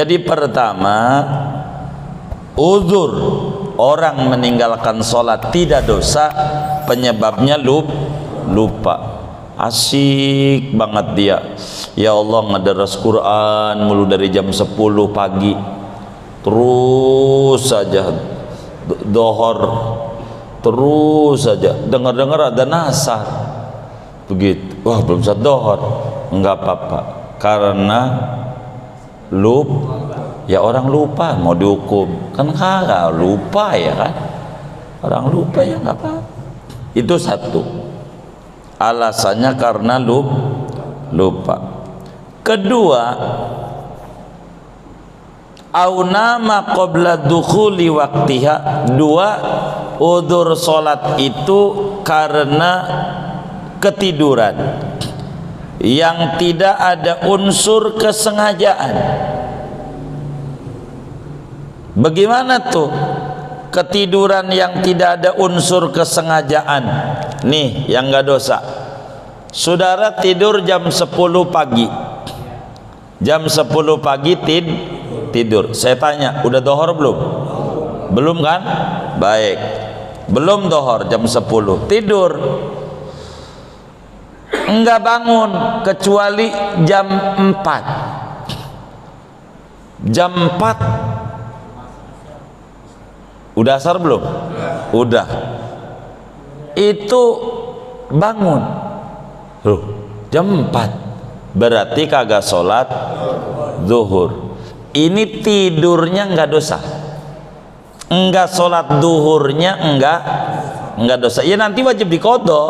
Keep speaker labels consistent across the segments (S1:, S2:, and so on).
S1: Jadi pertama, uzur orang meninggalkan sholat tidak dosa, penyebabnya lupa. Asik banget dia, ya Allah ngederas Quran mulu dari jam 10 pagi terus saja, dohor terus saja, dengar-dengar ada nasar begitu, wah belum saat dohor, enggak apa-apa karena ya orang lupa mau dihukum kan, kagak lupa ya kan, orang lupa ya enggak apa-apa. Itu satu, alasannya karena lupa. Kedua, au nama qabla dukhuli waqtiha. Dua, udzur salat itu karena ketiduran yang tidak ada unsur kesengajaan. Bagaimana tuh ketiduran yang tidak ada unsur kesengajaan? Nih yang gak dosa. Saudara tidur jam 10 pagi, jam 10 pagi tidur. Saya tanya, udah dohor belum? Belum kan? Baik, belum dohor, jam 10 tidur, enggak bangun kecuali jam 4. Jam 4 udah asar belum? Udah. Itu bangun loh, jam 4 berarti kagak sholat zuhur. Ini tidurnya enggak dosa, enggak sholat zuhurnya enggak dosa. Ya nanti wajib diqadha,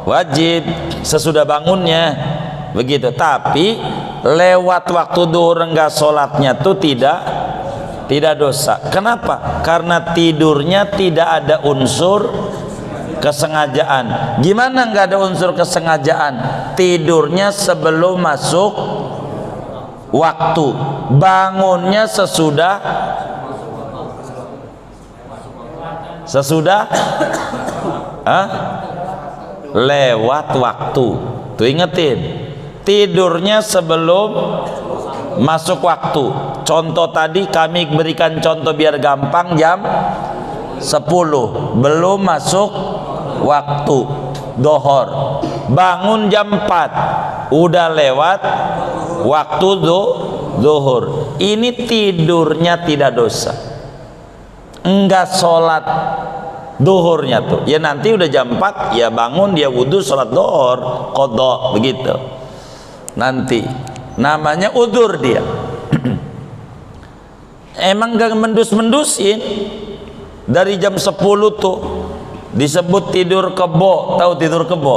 S1: wajib sesudah bangunnya begitu. Tapi lewat waktu zuhur enggak sholatnya tuh tidak dosa. Kenapa? Karena tidurnya tidak ada unsur kesengajaan. Gimana nggak ada unsur kesengajaan? Tidurnya sebelum masuk waktu, bangunnya sesudah lewat waktu. Tuh ingetin, tidurnya sebelum masuk waktu. Contoh tadi kami berikan contoh biar gampang, jam 10 belum masuk waktu dohor, bangun jam 4 udah lewat waktu zuhur. Ini tidurnya tidak dosa, enggak sholat duhurnya tuh. Ya nanti udah jam 4 ya bangun, dia wudhu, sholat dohor, qadha begitu. Nanti namanya udzur dia. Emang gak mendus-mendusin. Dari jam 10 tuh disebut tidur kebo. Tahu tidur kebo?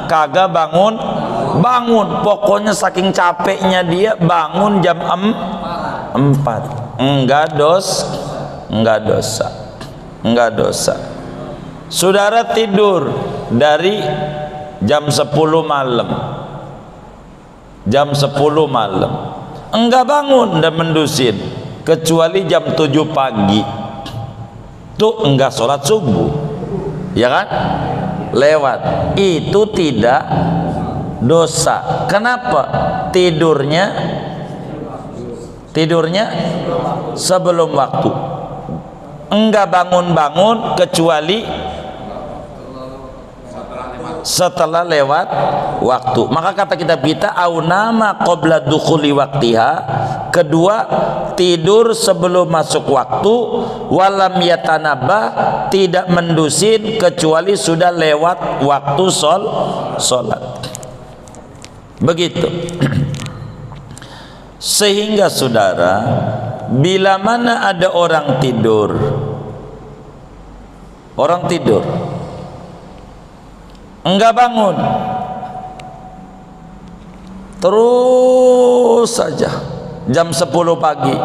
S1: Kagak bangun. Pokoknya saking capeknya dia bangun jam 4. Enggak dosa. Saudara tidur dari jam 10 malam, jam 10 malam enggak bangun dan mendusin kecuali jam 7 pagi tuh enggak sholat subuh, ya kan, lewat, itu tidak dosa. Kenapa? Tidurnya sebelum waktu, enggak bangun kecuali setelah lewat waktu. Maka kata kitab kita, au nama qabla dukhuli waqtiha. Kedua, tidur sebelum masuk waktu, walam yatanabah, tidak mendusin kecuali sudah lewat waktu sholat. Begitu. Sehingga saudara, bila mana ada orang tidur enggak bangun, terus saja jam 10 pagi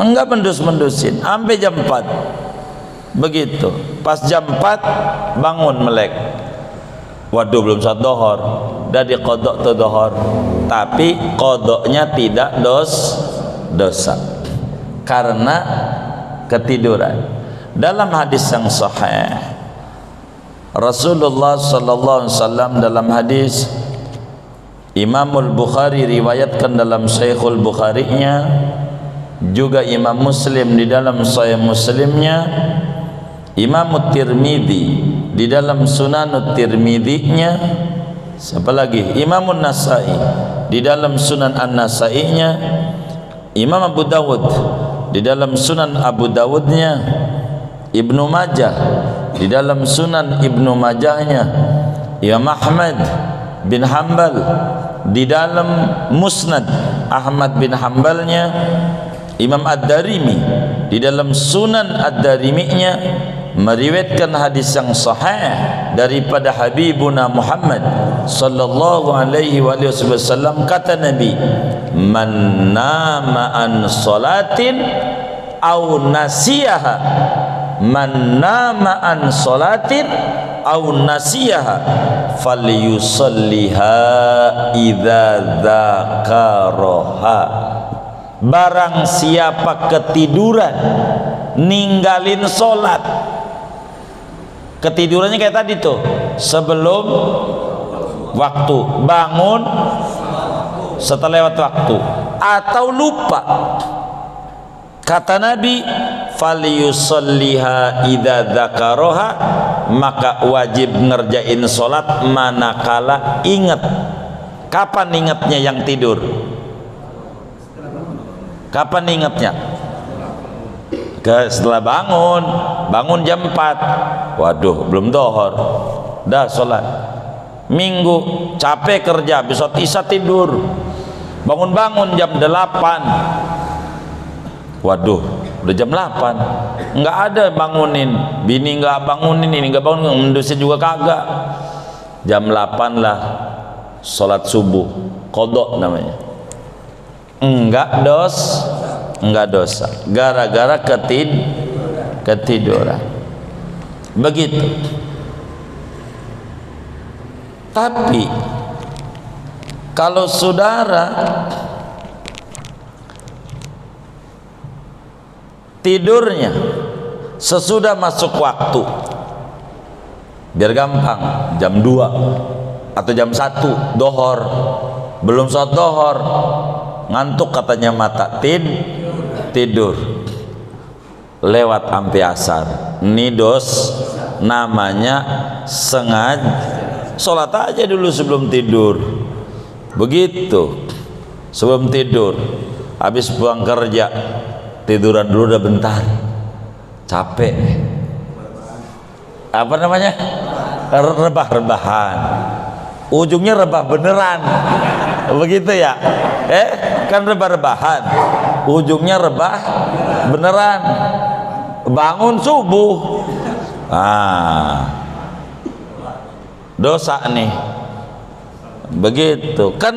S1: enggak mendus-mendusin sampai jam 4 begitu. Pas jam 4 bangun melek, waduh belum saat dohor, udah diqadha tuh dohor, tapi qadhanya tidak dosa karena ketiduran. Dalam hadis yang sahih Rasulullah sallallahu alaihi wasallam dalam hadis Imamul Bukhari riwayatkan dalam Sahihul Bukhari-nya, juga Imam Muslim di dalam Sahih Muslimnya, Imam Tirmidzi di dalam Sunanut Tirmidzi-nya, siapa lagi? Imam Nasai di dalam Sunan An-Nasai-nya, Imam Abu Dawud di dalam Sunan Abu Dawud-nya, Ibnu Majah di dalam Sunan Ibnu Majah-nya, Imam Ahmad bin Hanbal di dalam Musnad Ahmad bin Hanbalnya, Imam Ad-Darimi di dalam Sunan Ad-Darimi-nya meriwayatkan hadis yang sahih daripada Habibuna Muhammad sallallahu alaihi wasallam, kata Nabi, man nama an salatin au nasiyaha, man nama an salatin au nasiyaha falyusalliha idza dzakaraha. Barang siapa ketiduran ninggalin sholat, ketidurannya kayak tadi tuh, sebelum waktu, bangun setelah lewat waktu, atau lupa, kata Nabi, falyusalliha idza dzakaraha, maka wajib ngerjain sholat manakala ingat. Kapan ingatnya yang tidur? Kapan ingatnya? Setelah bangun jam 4, waduh belum dohor, dah sholat. Minggu capek kerja, besok isya tidur, bangun jam 8, waduh udah jam 8, nggak ada bangunin, bini nggak bangunin, ini nggak bangunin, mendusnya juga kagak. Jam 8 lah sholat subuh, qadha namanya. Enggak dosa, gara-gara ketiduran. Begitu. Tapi kalau saudara tidurnya sesudah masuk waktu, biar gampang, jam 2 atau jam 1 dohor, belum sholat dohor, ngantuk katanya mata, tidur lewat ampi asar, nidos namanya sengaja. Sholat aja dulu sebelum tidur, begitu. Sebelum tidur, habis pulang kerja, tiduran dulu udah bentar, capek, apa namanya, rebah-rebahan, ujungnya rebah beneran, begitu ya, kan rebah-rebahan, ujungnya rebah beneran, bangun subuh, dosa nih. Begitu kan,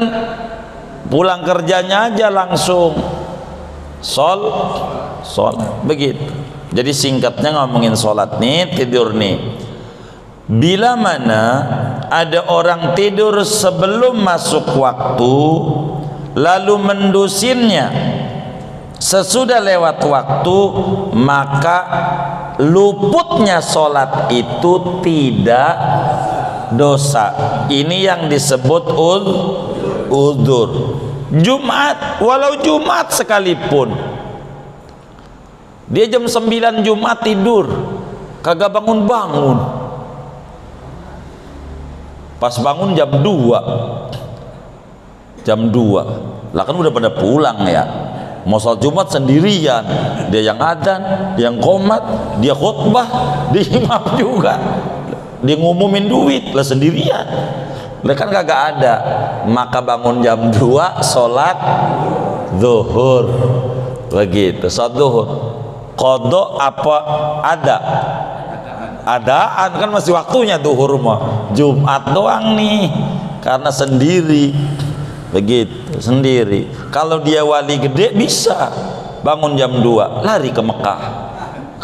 S1: pulang kerjanya aja langsung sholat, begitu. Jadi singkatnya ngomongin sholat nih, tidur nih, bila mana ada orang tidur sebelum masuk waktu lalu mendusinnya sesudah lewat waktu, maka luputnya sholat itu tidak dosa. Ini yang disebut udzur. Jumat, walau Jumat sekalipun, dia jam 9 Jumat tidur, kagak bangun-bangun, pas bangun jam 2 lah, kan udah pada pulang ya, mau sholat Jumat sendirian, dia yang adzan, dia yang qomat, dia khutbah, dia imam juga, dia ngumumin duit lah sendirian, lah kan kagak ada. Maka bangun jam 2 sholat zuhur, begitu. Sholat zuhur qadha apa adaan, kan masih waktunya zuhur mah. Jumat doang nih, karena sendiri, begitu, sendiri. Kalau dia wali gede bisa bangun jam 2 lari ke Mekah,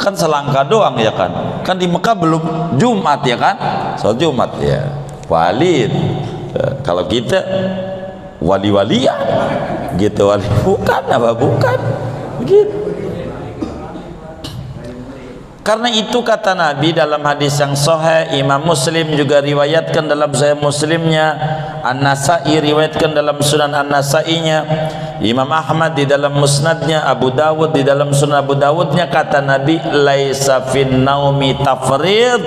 S1: kan selangkah doang ya kan, di Mekah belum Jumat ya kan, sholat Jumat ya, wali. Kalau kita wali-walian gitu, wali bukan apa bukan begitu. Karena itu kata Nabi dalam hadis yang sahih, Imam Muslim juga riwayatkan dalam Sahih Muslimnya, An-Nasa'i riwayatkan dalam Sunan An-Nasa'inya, Imam Ahmad di dalam Musnadnya, Abu Dawud di dalam Sunan Abu Dawudnya, kata Nabi, laisa fin naumi tafrid,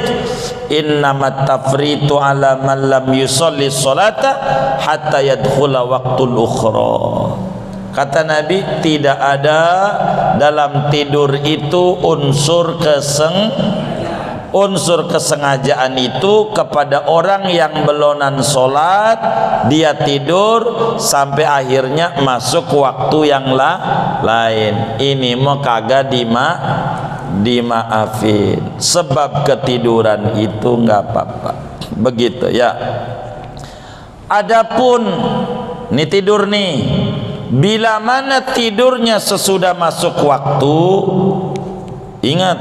S1: innamat tafritu ala man lam yusalli sholata hatta yadkhula waqtul ukhra. Kata Nabi, tidak ada dalam tidur itu unsur kesengajaan itu kepada orang yang belonan sholat, dia tidur sampai akhirnya masuk waktu yang lain. Ini mau kagak dimaafin, sebab ketiduran itu nggak apa-apa. Begitu ya. Adapun ini tidur nih, bila mana tidurnya sesudah masuk waktu, ingat,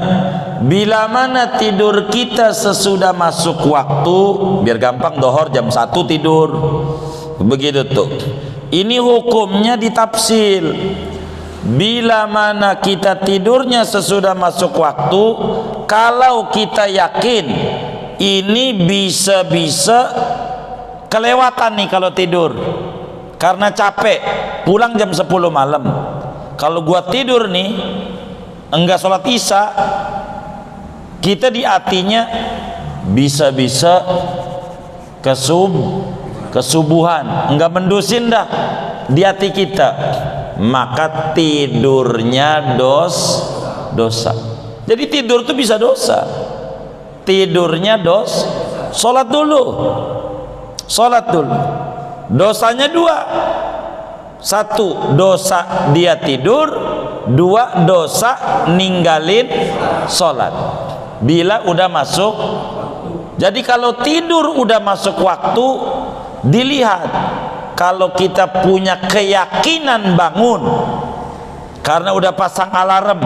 S1: bila mana tidur kita sesudah masuk waktu, biar gampang, dohor jam 1 tidur, begitu tuh. Ini hukumnya ditafsil. Bila mana kita tidurnya sesudah masuk waktu, kalau kita yakin ini bisa-bisa kelewatan nih kalau tidur karena capek, pulang jam 10 malam. Kalau gua tidur nih enggak sholat isya, kita di hatinya bisa-bisa kesubuhan, enggak mendusin dah di hati kita, maka tidurnya dosa. Jadi tidur tuh bisa dosa, tidurnya sholat dulu. Dosanya 2, 1 dosa dia tidur, 2 dosa ninggalin sholat bila udah masuk. Jadi kalau tidur udah masuk waktu, dilihat kalau kita punya keyakinan bangun karena udah pasang alarm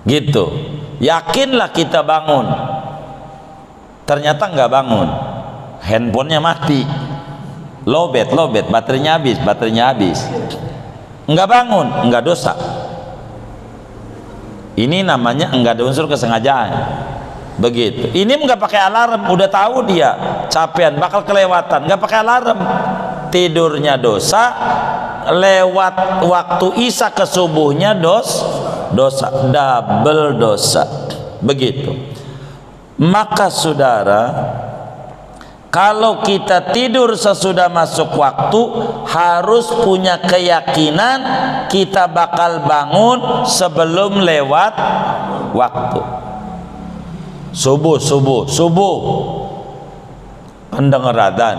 S1: gitu, yakinlah kita bangun, ternyata nggak bangun, handphonenya mati, lowbat, baterainya habis, enggak bangun, enggak dosa. Ini namanya enggak ada unsur kesengajaan. Begitu. Ini enggak pakai alarm, udah tahu dia capean, bakal kelewatan, enggak pakai alarm, tidurnya dosa, lewat waktu isya ke subuhnya dosa, double dosa. Begitu. Maka saudara, kalau kita tidur sesudah masuk waktu, harus punya keyakinan kita bakal bangun sebelum lewat waktu. Subuh kan denger adzan,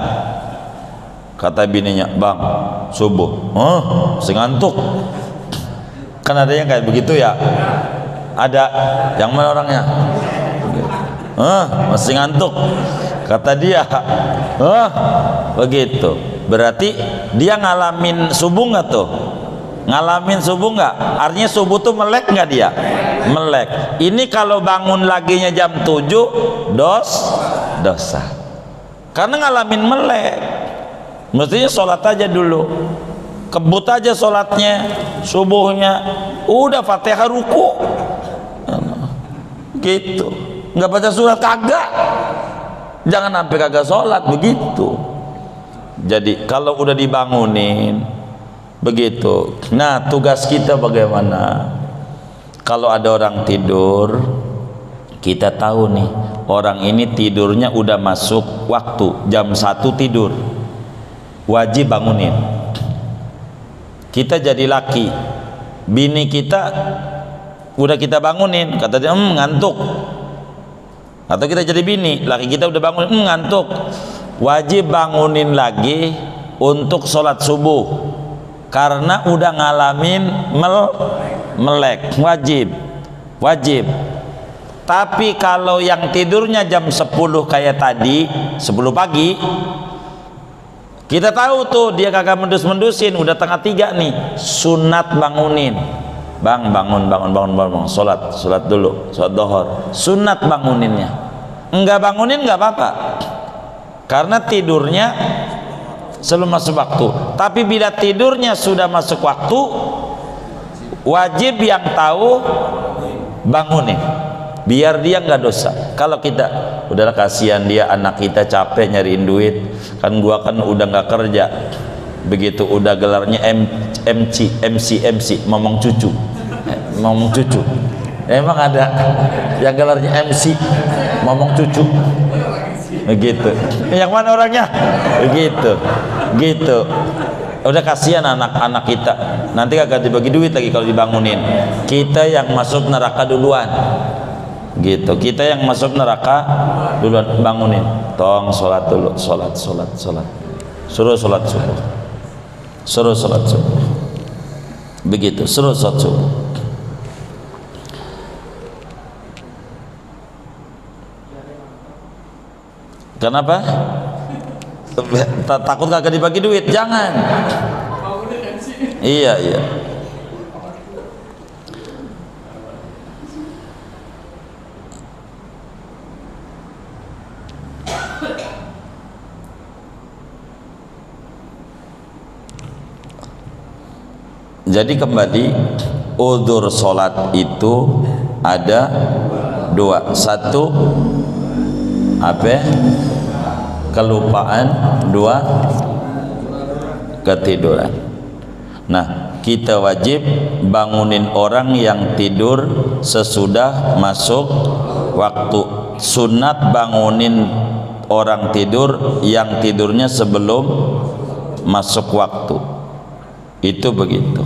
S1: kata bininya, bang subuh, masih ngantuk. Kan ada yang kayak begitu ya, ada yang mana orangnya, masih ngantuk, kata dia, begitu. Berarti dia ngalamin subuh nggak tuh? Ngalamin subuh nggak? Artinya subuh tuh melek nggak dia? Melek. Ini kalau bangun laginya jam 7, dosa. Karena ngalamin melek. Mestinya sholat aja dulu, kebut aja sholatnya, subuhnya, udah Fatihah ruku, gitu. Nggak baca surat kagak. Jangan sampai kagak sholat, begitu. Jadi kalau udah dibangunin begitu. Nah, tugas kita bagaimana? Kalau ada orang tidur, kita tahu nih, orang ini tidurnya udah masuk waktu, jam 1 tidur, wajib bangunin. Kita jadi laki, bini kita udah kita bangunin, kata dia ngantuk. Atau kita jadi bini, laki kita udah bangun, ngantuk, wajib bangunin lagi untuk sholat subuh, karena udah ngalamin melek, wajib. Tapi kalau yang tidurnya jam 10 kayak tadi, 10 pagi, kita tahu tuh dia kagak mendus-mendusin, udah tengah 3 nih, sunat bangunin. Bang, bangun, sholat dulu, sholat dohor, sunat banguninnya. Enggak bangunin enggak apa-apa, karena tidurnya sebelum masuk waktu. Tapi bila tidurnya sudah masuk waktu, wajib yang tahu bangunin, biar dia nggak dosa. Kalau kita udahlah, kasihan dia, anak kita capek nyariin duit, kan gua kan udah nggak kerja, begitu udah gelarnya MC momong cucu, emang ada yang gelarnya MC momong cucu begitu, yang mana orangnya begitu gitu. Udah kasihan anak-anak kita, nanti kagak dibagi duit lagi kalau dibangunin. Kita yang masuk neraka duluan gitu, kita yang masuk neraka duluan. Bangunin, tong sholat dulu, sholat, suruh sholat subuh, begitu, suruh sholat subuh. Kenapa? Takut kagak dibagi duit? Jangan. Iya. Jadi kembali, udzur sholat itu ada dua. Satu apa? Kelupaan. Dua, ketiduran. Nah, kita wajib bangunin orang yang tidur sesudah masuk waktu. Sunat bangunin orang tidur yang tidurnya sebelum masuk waktu. Itu begitu.